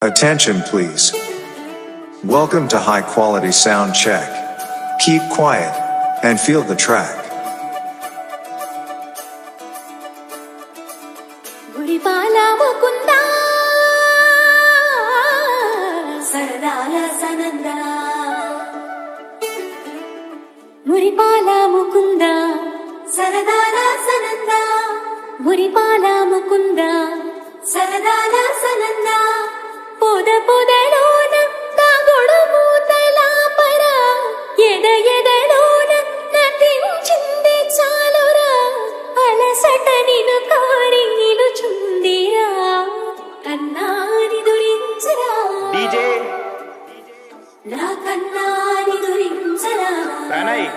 Attention please. Welcome to high quality sound check. Keep quiet and feel the track. Gudipala Mukunda సరదాల సనంద మురిపాల ముకుంద సరదాల సనంద మురిపాల ముకుంద సరదాల సనంద పొద పొదలోన తాగుడు మూతలాపర ఎద ఎదలోన నటించింది చాలురా అలసట నిను కారి నిలుచుందిరా కన్నాని దురించరా డీజే నా కన్నాని దురించరా ప్రణయ్